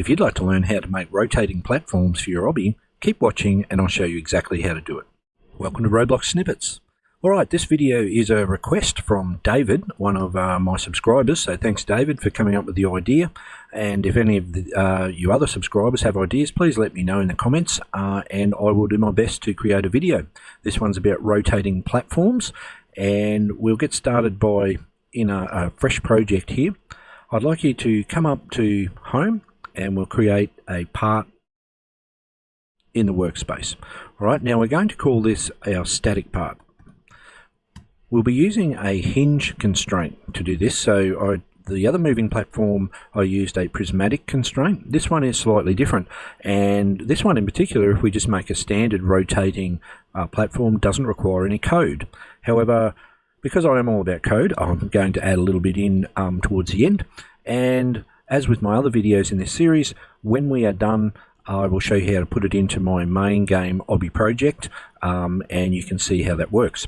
If you'd like to learn how to make rotating platforms for your Obby, keep watching and I'll show you exactly how to do it. Welcome to Roblox Snippets. Alright, this video is a request from David, one of my subscribers, so thanks David for coming up with the idea. And if any of you other subscribers have ideas, please let me know in the comments and I will do my best to create a video. This one's about rotating platforms and we'll get started by in a fresh project here. I'd like you to come up to Home and we'll create a part in the workspace. Alright, now we're going to call this our static part. We'll be using a hinge constraint to do this. So the other moving platform, I used a prismatic constraint. This one is slightly different, and this one in particular, if we just make a standard rotating platform, doesn't require any code. However, because I am all about code, I'm going to add a little bit in towards the end. And as with my other videos in this series, when we are done, I will show you how to put it into my main game Obby project, and you can see how that works.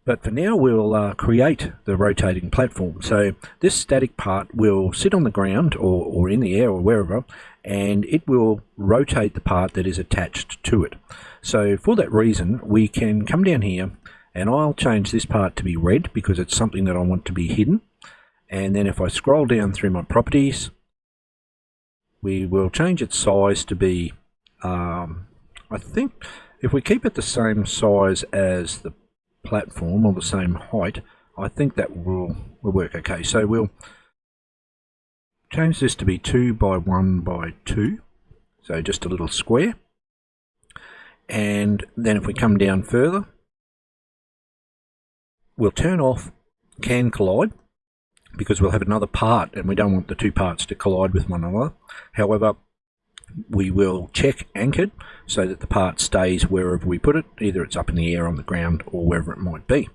But for now, we'll create the rotating platform. So this static part will sit on the ground or in the air or wherever, and it will rotate the part that is attached to it. So for that reason, we can come down here, and I'll change this part to be red because it's something that I want to be hidden. And then if I scroll down through my properties, we will change its size to be, I think if we keep it the same size as the platform or the same height, I think that will work okay. So we'll change this to be 2 by 1 by 2, so just a little square. And then if we come down further, we'll turn off can collide, because we'll have another part and we don't want the two parts to collide with one another. However, we will check anchored so that the part stays wherever we put it, either it's up in the air, on the ground, or wherever it might be.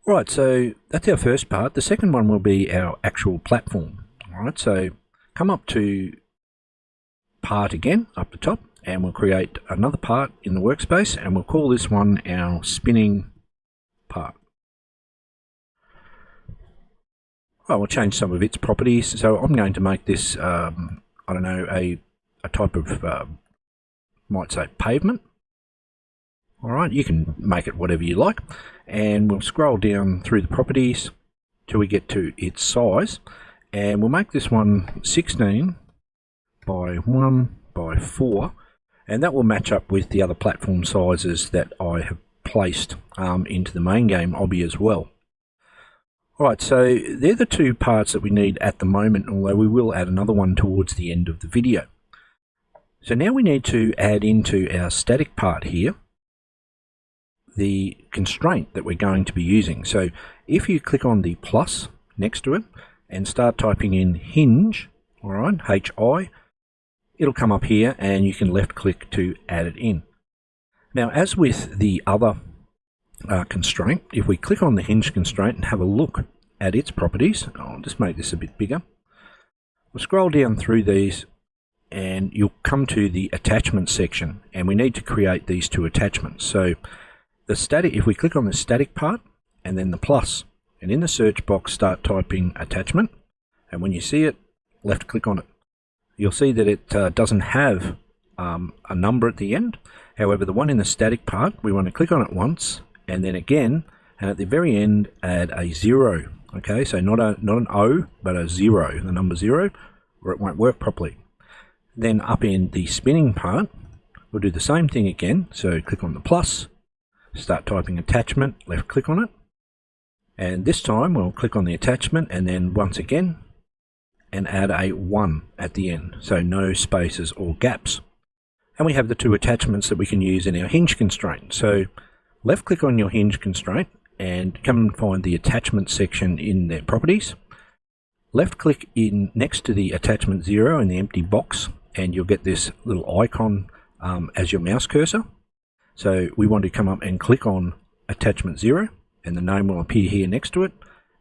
Alright, so that's our first part. The second one will be our actual platform. Alright, so come up to part again, up the top, and we'll create another part in the workspace, and we'll call this one our spinning part. We'll change some of its properties. So I'm going to make this, I don't know, a type of, might say pavement. All right, you can make it whatever you like. And we'll scroll down through the properties till we get to its size. And we'll make this one 16 by 1 by 4. And that will match up with the other platform sizes that I have placed into the main game Obby as well. Alright, so they're the two parts that we need at the moment, although we will add another one towards the end of the video. So now we need to add into our static part here the constraint that we're going to be using. So if you click on the plus next to it and start typing in hinge, alright, H-I, it'll come up here and you can left click to add it in. Now as with the other constraint, if we click on the hinge constraint and have a look at its properties, I'll just make this a bit bigger. We'll scroll down through these and you'll come to the attachment section, and we need to create these two attachments. So the static, if we click on the static part and then the plus, and in the search box start typing attachment, and when you see it, left click on it. You'll see that it doesn't have a number at the end. However, the one in the static part, we want to click on it once and then again, and at the very end add a 0. Okay, so not an O, but a 0, the number 0, or it won't work properly. Then up in the spinning part, we'll do the same thing again. So click on the plus, start typing attachment, left click on it, and this time we'll click on the attachment and then once again, and add a 1 at the end, so no spaces or gaps. And we have the two attachments that we can use in our hinge constraint. So left click on your hinge constraint and come and find the attachment section in their properties. Left click in next to the attachment 0 in the empty box and you'll get this little icon as your mouse cursor. So we want to come up and click on attachment 0 and the name will appear here next to it,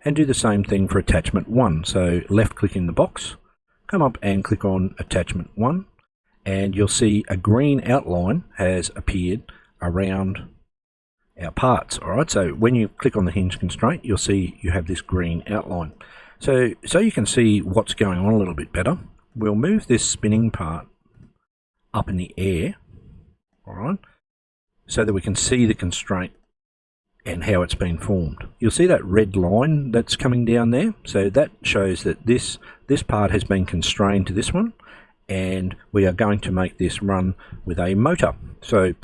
and do the same thing for attachment 1. So left click in the box, come up and click on attachment 1 and you'll see a green outline has appeared around our parts. Alright, so when you click on the hinge constraint, you'll see you have this green outline. So you can see what's going on a little bit better. we'll move this spinning part up in the air, all right, so that we can see the constraint and how it's been formed. You'll see that red line that's coming down there. So that shows that this part has been constrained to this one, and we are going to make this run with a motor. So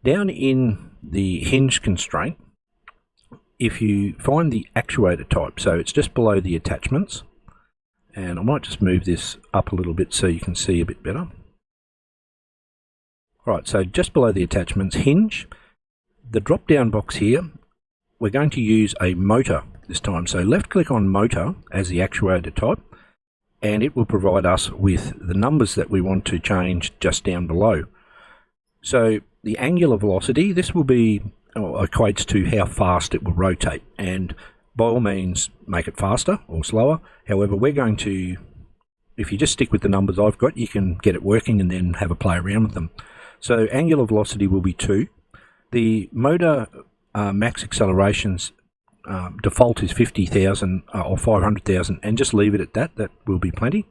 down in the hinge constraint, if you find the actuator type, so it's just below the attachments, and I might just move this up a little bit so you can see a bit better. Right, so just below the attachments, hinge, the drop down box here, we're going to use a motor this time. So left click on motor as the actuator type, and it will provide us with the numbers that we want to change just down below. So the angular velocity, this will be, equates to how fast it will rotate, and by all means make it faster or slower. However, we're going to, if you just stick with the numbers I've got, you can get it working and then have a play around with them. So angular velocity will be 2. The motor max accelerations default is 50,000 or 500,000, and just leave it at that. That will be plenty.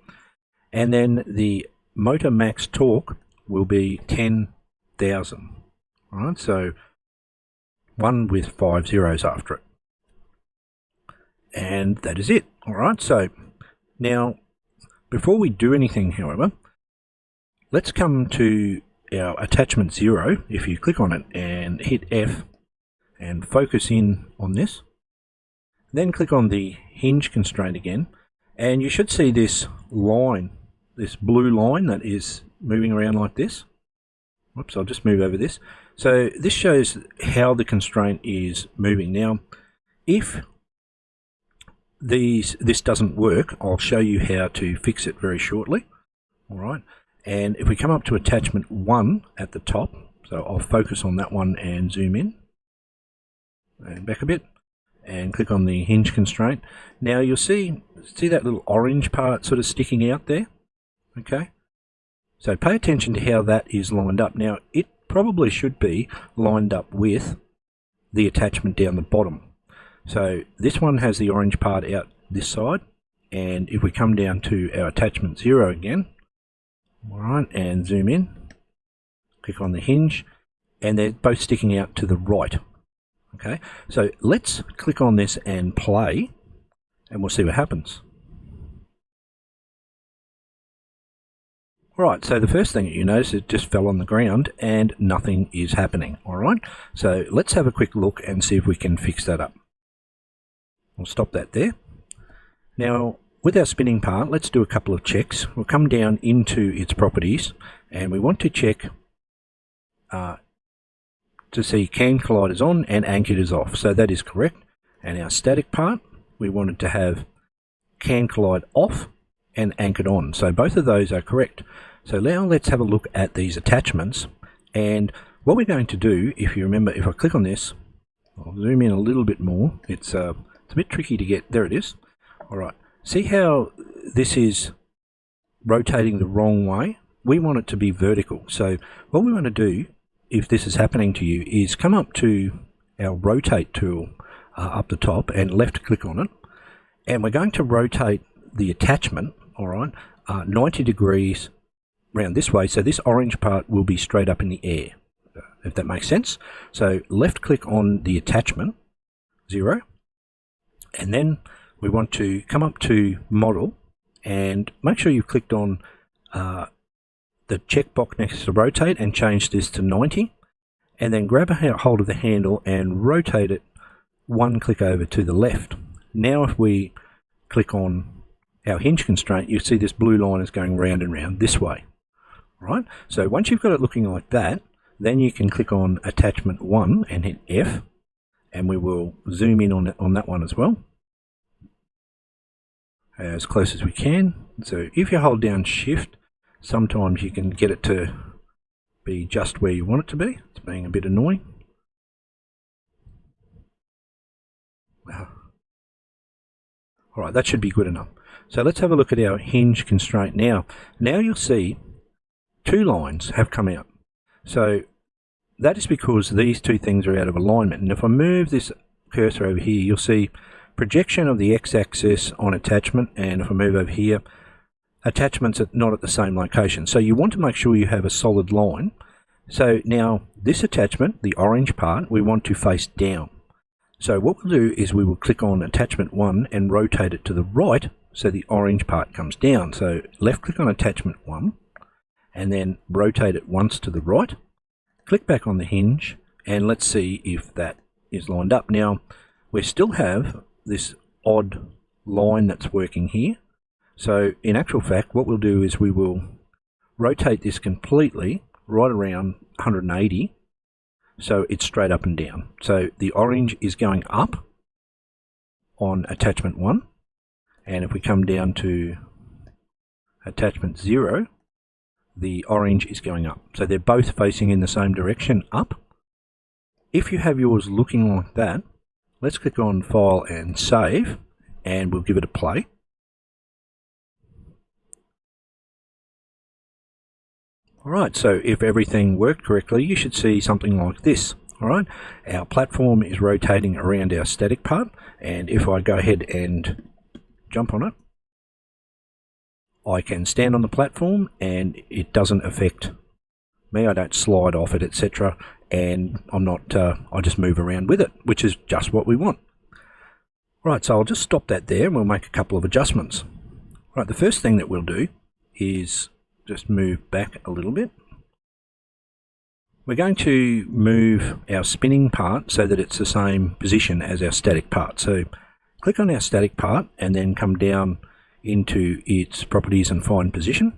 And then the motor max torque will be 10,000. All right, so 1 with 5 zeros after it. And that is it. All right, so now before we do anything, however, let's come to our attachment 0. If you click on it and hit F and focus in on this, then click on the hinge constraint again, and you should see this line, this blue line that is moving around like this. Whoops, I'll just move over this. So this shows how the constraint is moving. Now, if this doesn't work, I'll show you how to fix it very shortly. All right. And if we come up to attachment 1 at the top, so I'll focus on that one and zoom in and back a bit and click on the hinge constraint. Now you'll see that little orange part sort of sticking out there. Okay, so pay attention to how that is lined up. Now it probably should be lined up with the attachment down the bottom. So this one has the orange part out this side, and if we come down to our attachment 0 again, all right, and zoom in, click on the hinge, and they're both sticking out to the right. Okay, so let's click on this and play, and we'll see what happens. All right, so the first thing that you notice, it just fell on the ground and nothing is happening. All right, so let's have a quick look and see if we can fix that up. We'll stop that there. Now, with our spinning part, let's do a couple of checks. We'll come down into its properties, and we want to check to see can colliders on and anchored is off. So that is correct. And our static part, we wanted to have can collide off and anchored on. So both of those are correct. So now let's have a look at these attachments. And what we're going to do, if you remember, if I click on this, I'll zoom in a little bit more. It's a bit tricky to get. There it is. All right. See how this is rotating the wrong way? We want it to be vertical. So what we want to do, if this is happening to you, is come up to our rotate tool up the top and left click on it. And we're going to rotate the attachment, all right, 90 degrees around this way. So this orange part will be straight up in the air, if that makes sense. So left click on the attachment, 0. And then we want to come up to model and make sure you've clicked on the checkbox next to rotate and change this to 90, and then grab a hold of the handle and rotate it 1 click over to the left. Now if we click on our hinge constraint, you see this blue line is going round and round this way. Right? So once you've got it looking like that, then you can click on attachment 1 and hit F, and we will zoom in on that one as well, as close as we can. So if you hold down shift, sometimes you can get it to be just where you want it to be. It's being a bit annoying. Wow. All right, that should be good enough. So let's have a look at our hinge constraint now. Now you'll see 2 lines have come out. So that is because these 2 things are out of alignment. And if I move this cursor over here, you'll see projection of the x-axis on attachment, and if I move over here, attachments are not at the same location. So you want to make sure you have a solid line. So now this attachment, the orange part, we want to face down. So what we'll do is we will click on attachment 1 and rotate it to the right so the orange part comes down. So left click on attachment 1 and then rotate it once to the right. Click back on the hinge and let's see if that is lined up. Now we still have this odd line that's working here. So in actual fact what we'll do is we will rotate this completely right around 180 so it's straight up and down. So the orange is going up on attachment 1, and if we come down to attachment 0, the orange is going up. So they're both facing in the same direction, up. If you have yours looking like that, let's click on File and Save, and we'll give it a play. Alright, so if everything worked correctly, you should see something like this. Alright, our platform is rotating around our static part, and if I go ahead and jump on it, I can stand on the platform and it doesn't affect me. I don't slide off it, etc. And I just move around with it, which is just what we want. Right, so I'll just stop that there and we'll make a couple of adjustments. Right, the first thing that we'll do is just move back a little bit. We're going to move our spinning part so that it's the same position as our static part. So click on our static part and then come down into its properties and find position.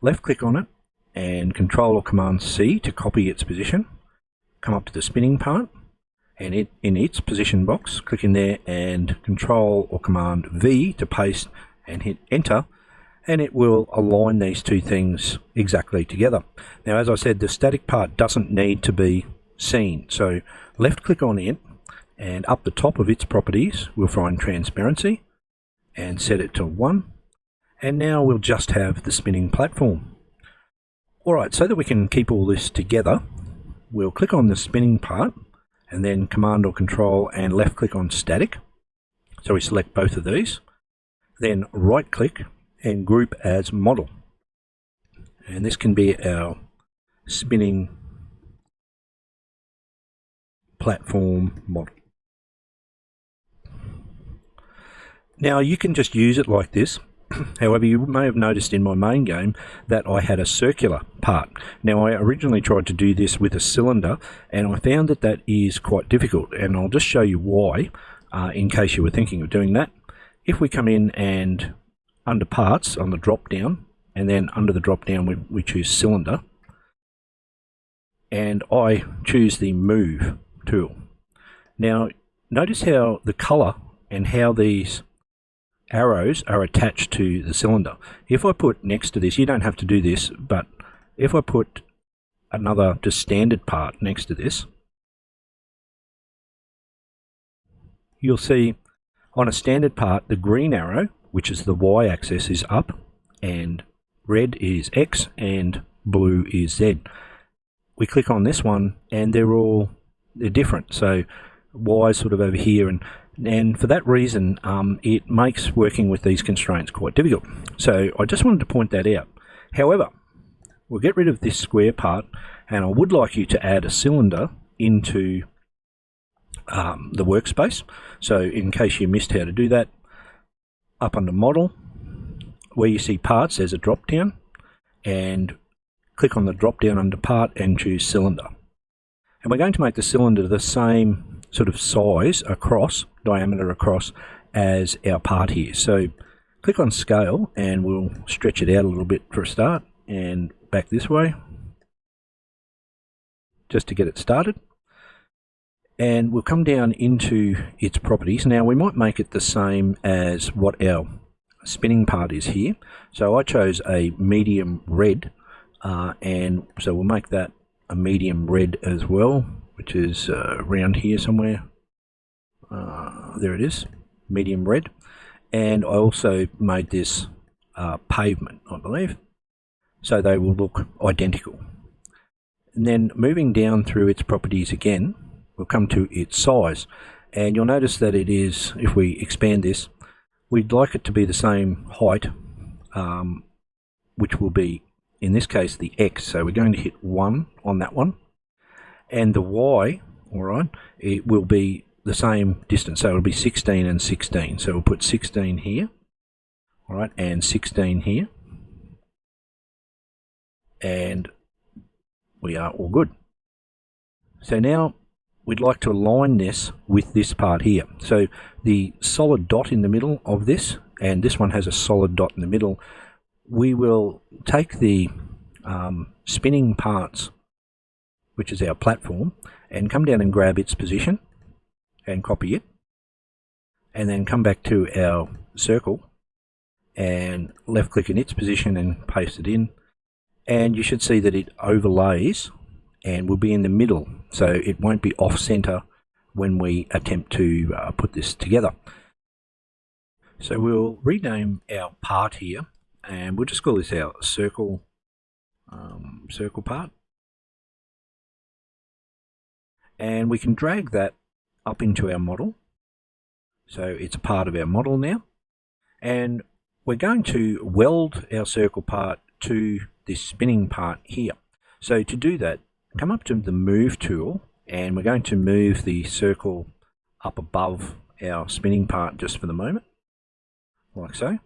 Left click on it and Control or Command C to copy its position. Come up to the spinning part and in its position box, click in there and Control or Command V to paste and hit Enter, and it will align these two things exactly together. Now as I said, the static part doesn't need to be seen, so left click on it and up the top of its properties we'll find transparency and set it to 1, and now we'll just have the spinning platform. Alright, so that we can keep all this together, we'll click on the spinning part and then Command or Control and left click on static, so we select both of these, then right click and group as model, and this can be our spinning platform model. Now you can just use it like this. However, you may have noticed in my main game that I had a circular part. Now I originally tried to do this with a cylinder and I found that that is quite difficult, and I'll just show you why in case you were thinking of doing that. If we come in and under parts on the drop down and then under the drop down we choose cylinder and I choose the move tool. Now notice how the color and how these arrows are attached to the cylinder. If I put next to this, you don't have to do this, but if I put another just standard part next to this, you'll see on a standard part the green arrow, which is the y-axis, is up, and red is X and blue is Z. We click on this one and they're different. So Y is sort of over here, and for that reason it makes working with these constraints quite difficult. So I just wanted to point that out. However, we'll get rid of this square part and I would like you to add a cylinder into the workspace. So in case you missed how to do that, up under model where you see parts there's a drop down, and click on the drop down under part and choose cylinder, and we're going to make the cylinder the same sort of size across, diameter across, as our part here. So click on scale and we'll stretch it out a little bit for a start and back this way just to get it started. And we'll come down into its properties. Now we might make it the same as what our spinning part is here. So I chose a medium red, and so we'll make that a medium red as well, which is around here somewhere. There it is, medium red. And I also made this pavement, I believe, so they will look identical. And then moving down through its properties again, we'll come to its size, and you'll notice that it is, if we expand this, we'd like it to be the same height which will be, in this case, the X. So we're going to hit 1 on that one. And the Y, all right, it will be the same distance. So it'll be 16 and 16. So we'll put 16 here, all right, and 16 here. And we are all good. So now we'd like to align this with this part here. So the solid dot in the middle of this, and this one has a solid dot in the middle, we will take the spinning parts, which is our platform, and come down and grab its position and copy it, and then come back to our circle and left click in its position and paste it in, and you should see that it overlays and will be in the middle, so it won't be off center when we attempt to put this together. So we'll rename our part here, and we'll just call this our circle part, and we can drag that up into our model, so it's a part of our model now. And we're going to weld our circle part to this spinning part here. So to do that, come up to the move tool, and we're going to move the circle up above our spinning part just for the moment, like so.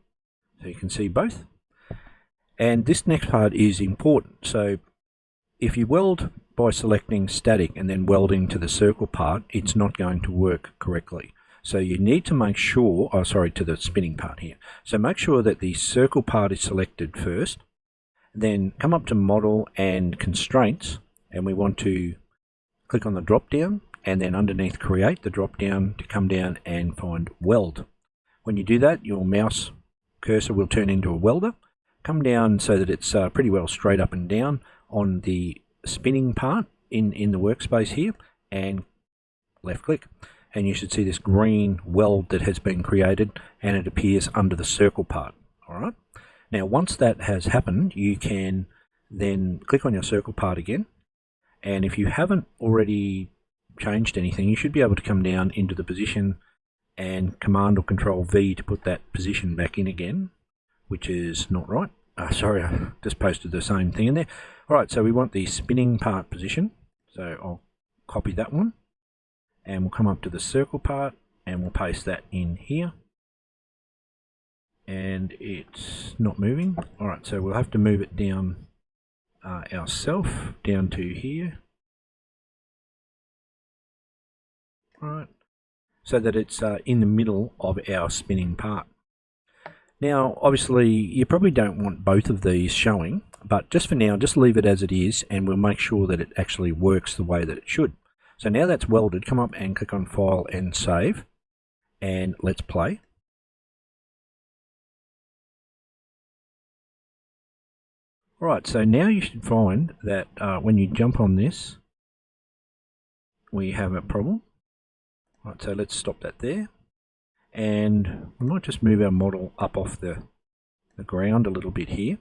So you can see both. And this next part is important. So if you weld by selecting static and then welding to the circle part, it's not going to work correctly. So you need to make sure, to the spinning part here. So make sure that the circle part is selected first, then come up to Model and Constraints, and we want to click on the drop down, and then underneath Create, the drop down to come down and find Weld. When you do that, your mouse cursor will turn into a welder. Come down so that it's pretty well straight up and down on the spinning part in the workspace here, and left click. And you should see this green weld that has been created, and it appears under the circle part. All right. Now, once that has happened, you can then click on your circle part again. And if you haven't already changed anything, you should be able to come down into the position and Command or Control V to put that position back in again, which is not right. Sorry, I just posted the same thing in there. All right, so we want the spinning part position. So I'll copy that one, and we'll come up to the circle part, and we'll paste that in here. And it's not moving. All right, so we'll have to move it down ourselves, down to here. All right, so that it's in the middle of our spinning part. Now, obviously, you probably don't want both of these showing, but just for now, just leave it as it is, and we'll make sure that it actually works the way that it should. So now that's welded, come up and click on File and Save, and let's play. Alright, so now you should find that when you jump on this, we have a problem. Right, so let's stop that there. And we might just move our model up off the ground a little bit here.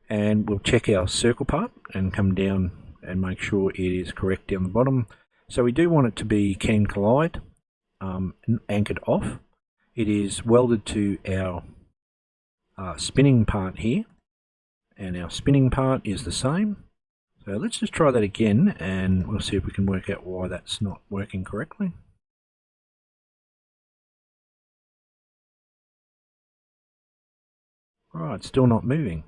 And we'll check our circle part and come down and make sure it is correct down the bottom. So we do want it to be Can Collide, anchored off. It is welded to our spinning part here. And our spinning part is the same. So let's just try that again, and we'll see if we can work out why that's not working correctly. Alright, still not moving.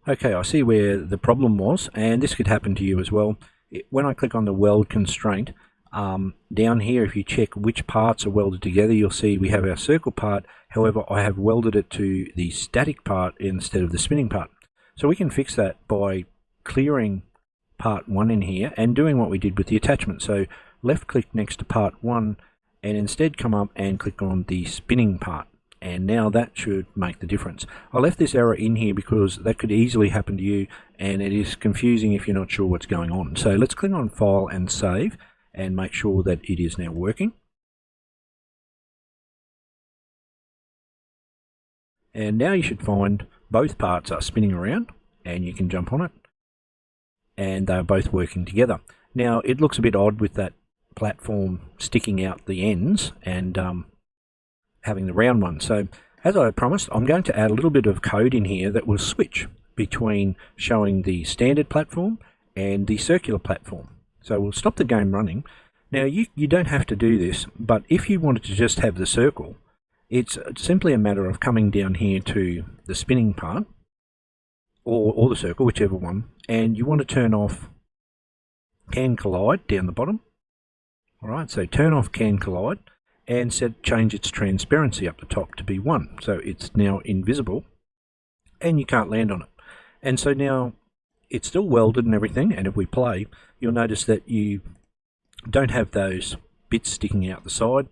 Okay, I see where the problem was, and this could happen to you as well. When I click on the weld constraint, down here, if you check which parts are welded together, you'll see we have our circle part. However, I have welded it to the static part instead of the spinning part. So we can fix that by clearing part 1 in here and doing what we did with the attachment. So left click next to part 1 and instead come up and click on the spinning part. And now that should make the difference. I left this error in here because that could easily happen to you, and it is confusing if you're not sure what's going on. So let's click on File and Save and make sure that it is now working. And now you should find both parts are spinning around, and you can jump on it, and they're both working together. Now it looks a bit odd with that platform sticking out the ends, and having the round one. So as I promised, I'm going to add a little bit of code in here that will switch between showing the standard platform and the circular platform. So we'll stop the game running. Now you don't have to do this, but if you wanted to just have the circle, it's simply a matter of coming down here to the spinning part, or the circle, whichever one, and you want to turn off Can Collide down the bottom. Alright, so turn off Can Collide and change its transparency up the top to be 1. So it's now invisible and you can't land on it. And so now it's still welded and everything, and if we play, you'll notice that you don't have those bits sticking out the side,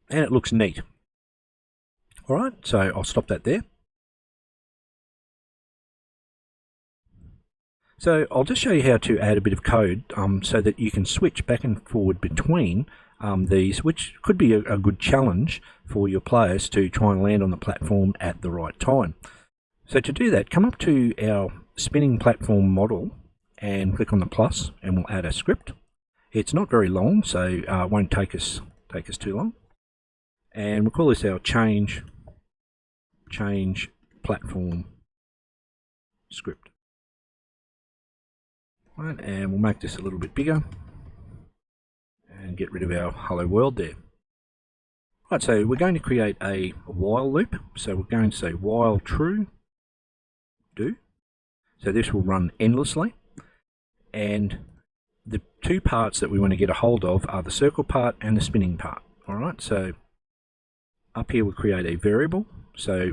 and it looks neat. Alright, so I'll stop that there. So I'll just show you how to add a bit of code so that you can switch back and forward between these, which could be a good challenge for your players to try and land on the platform at the right time. So to do that, come up to our spinning platform model and click on the plus, and we'll add a script. It's not very long, so it won't take us too long. And we'll call this our change platform script. Right, and we'll make this a little bit bigger and get rid of our hello world there. Right, so we're going to create a while loop. So we're going to say while true do. So this will run endlessly, and the two parts that we want to get a hold of are the circle part and the spinning part. Alright, so up here we'll create a variable. So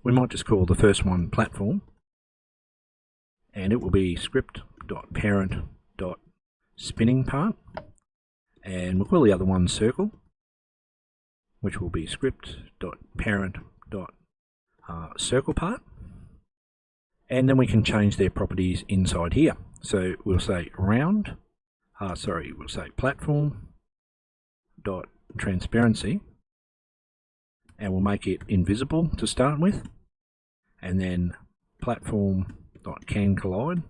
we might just call the first one platform, and it will be script.parent.spinning part, and we'll call the other one circle, which will be script.parent.circle part. And then we can change their properties inside here. So we'll say we'll say platform dot transparency, and we'll make it invisible to start with, and then platform dot can collide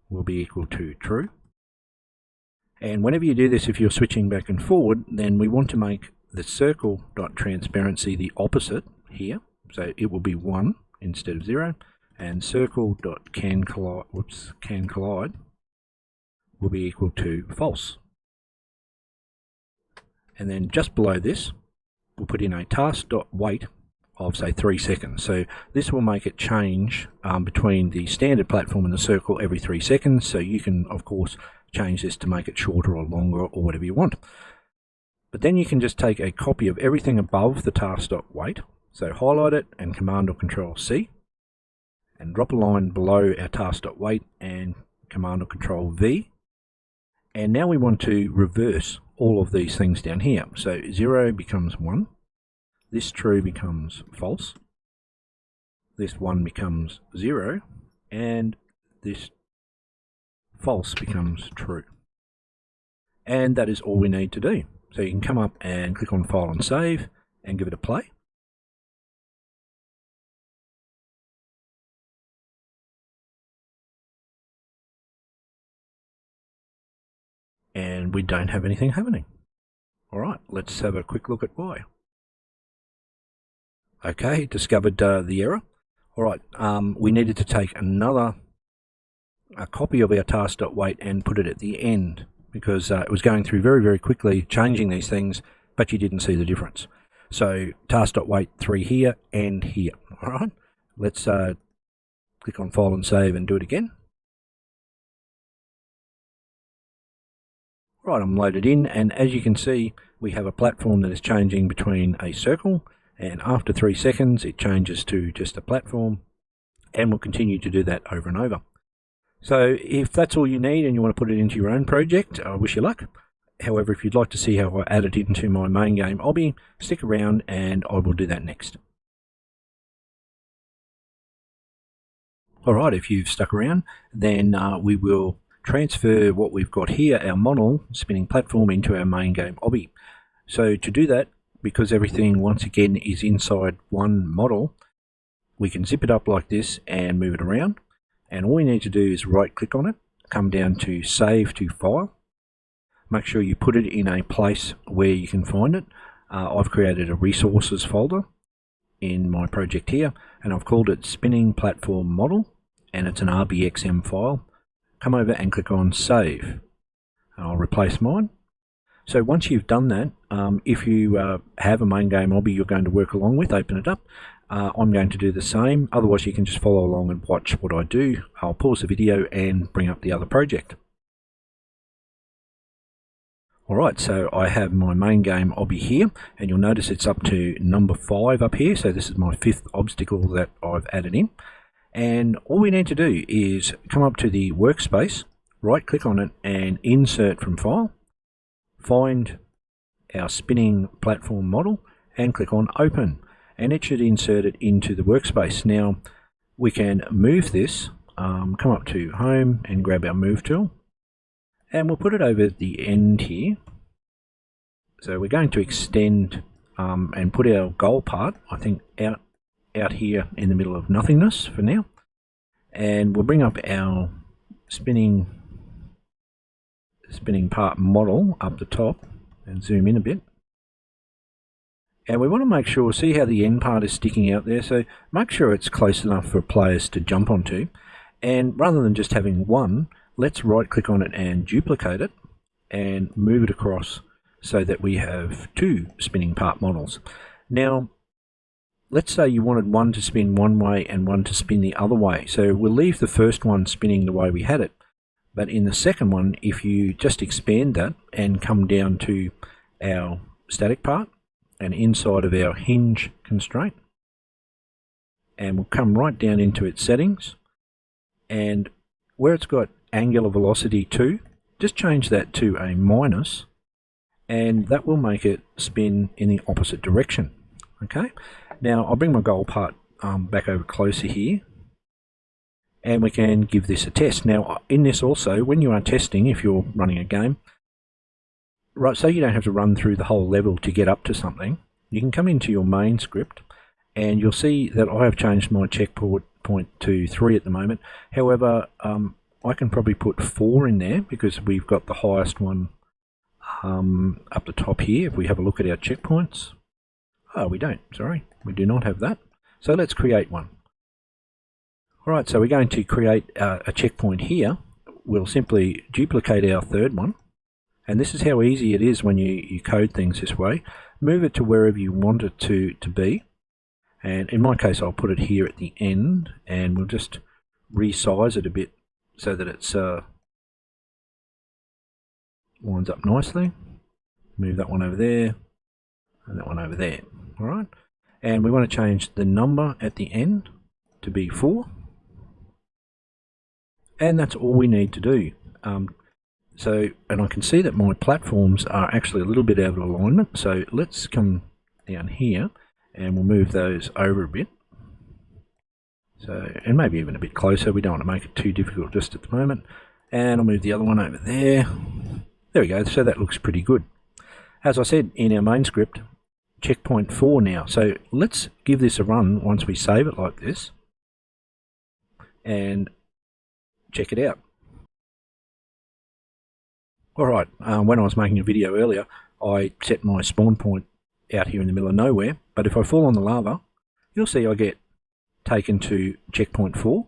will be equal to true. And whenever you do this, if you're switching back and forward, then we want to make the circle dot transparency the opposite here, so it will be 1 instead of 0. And circle.can collide will be equal to false. And then just below this, we'll put in a task.wait of say 3 seconds. So this will make it change between the standard platform and the circle every 3 seconds. So you can, of course, change this to make it shorter or longer or whatever you want. But then you can just take a copy of everything above the task.wait. So highlight it and Command or Control C, and drop a line below our task.wait and Command or Control V. And now we want to reverse all of these things down here. So 0 becomes 1, this true becomes false, this 1 becomes 0, and this false becomes true. And that is all we need to do. So you can come up and click on File and Save and give it a play. And we don't have anything happening. Alright, let's have a quick look at why. Okay, discovered the error. Alright, we needed to take a copy of our task.wait and put it at the end, because it was going through very, very quickly, changing these things, but you didn't see the difference. So task.wait 3 here and here. Alright, let's click on File and Save and do it again. Right, I'm loaded in, and as you can see, we have a platform that is changing between a circle, and after 3 seconds it changes to just a platform, and we'll continue to do that over and over. So if that's all you need and you want to put it into your own project, I wish you luck. However, if you'd like to see how I add it into my main game Obby, stick around and I will do that next. Alright, if you've stuck around, then we will transfer what we've got here, our model spinning platform, into our main game Obby. So to do that, because everything once again is inside one model, we can zip it up like this and move it around, and all we need to do is right click on it, come down to Save to File, make sure you put it in a place where you can find it. I've created a resources folder in my project here, and I've called it Spinning Platform Model, and it's an RBXM file. Come over and click on Save, and I'll replace mine. So once you've done that, if you have a main game Obby you're going to work along with, open it up. I'm going to do the same, otherwise you can just follow along and watch what I do. I'll pause the video and bring up the other project. Alright, so I have my main game Obby here, and you'll notice it's up to number 5 up here, so this is my 5th obstacle that I've added in. And all we need to do is come up to the workspace, right click on it and insert from file, find our spinning platform model and click on open, and it should insert it into the workspace. Now we can move this, come up to home and grab our move tool, and we'll put it over the end here. So we're going to extend and put our goal part, I think, out here in the middle of nothingness for now, and we'll bring up our spinning part model up the top and zoom in a bit. And we want to make sure, see how the end part is sticking out there, so make sure it's close enough for players to jump onto, and rather than just having one, let's right click on it and duplicate it and move it across so that we have 2 spinning part models. Now let's say you wanted one to spin one way and one to spin the other way, so we'll leave the first one spinning the way we had it, but in the second one, if you just expand that and come down to our static part and inside of our hinge constraint, and we'll come right down into its settings, and where it's got angular velocity 2, just change that to a minus, and that will make it spin in the opposite direction. Okay, now I'll bring my goal part back over closer here, and we can give this a test. Now in this also, when you are testing, if you're running a game, right, so you don't have to run through the whole level to get up to something, you can come into your main script and you'll see that I have changed my checkpoint to 3 at the moment. However, I can probably put 4 in there because we've got the highest one up the top here. If we have a look at our checkpoints, oh, we don't, sorry, we do not have that. So let's create one. Alright, so we're going to create a checkpoint here. We'll simply duplicate our third one, and this is how easy it is when you code things this way. Move it to wherever you want it to be, and in my case I'll put it here at the end, and we'll just resize it a bit so that it's lines up nicely. Move that one over there and that one over there. Alright, and we want to change the number at the end to be 4, and that's all we need to do. And I can see that my platforms are actually a little bit out of alignment, so let's come down here and we'll move those over a bit. So, and maybe even a bit closer, we don't want to make it too difficult just at the moment. And I'll move the other one over there. There we go, so that looks pretty good. As I said in our main script, checkpoint 4 now. So let's give this a run once we save it like this and check it out. Alright, when I was making a video earlier, I set my spawn point out here in the middle of nowhere, but if I fall on the lava, you'll see I get taken to checkpoint 4,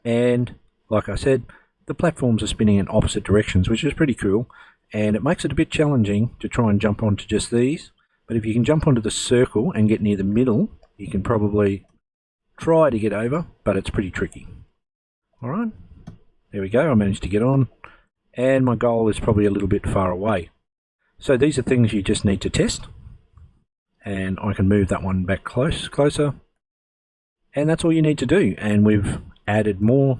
and like I said, the platforms are spinning in opposite directions, which is pretty cool, and it makes it a bit challenging to try and jump onto just these, but if you can jump onto the circle and get near the middle, you can probably try to get over, but it's pretty tricky. Alright, there we go, I managed to get on, and my goal is probably a little bit far away. So these are things you just need to test, and I can move that one back closer, and that's all you need to do, and we've added more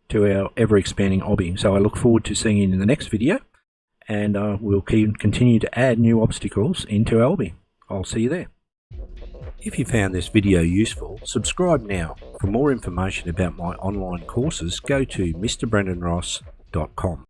to our ever-expanding Obby. So I look forward to seeing you in the next video, and we'll continue to add new obstacles into our Obby. I'll see you there. If you found this video useful, subscribe now. For more information about my online courses, go to mrbrendanross.com.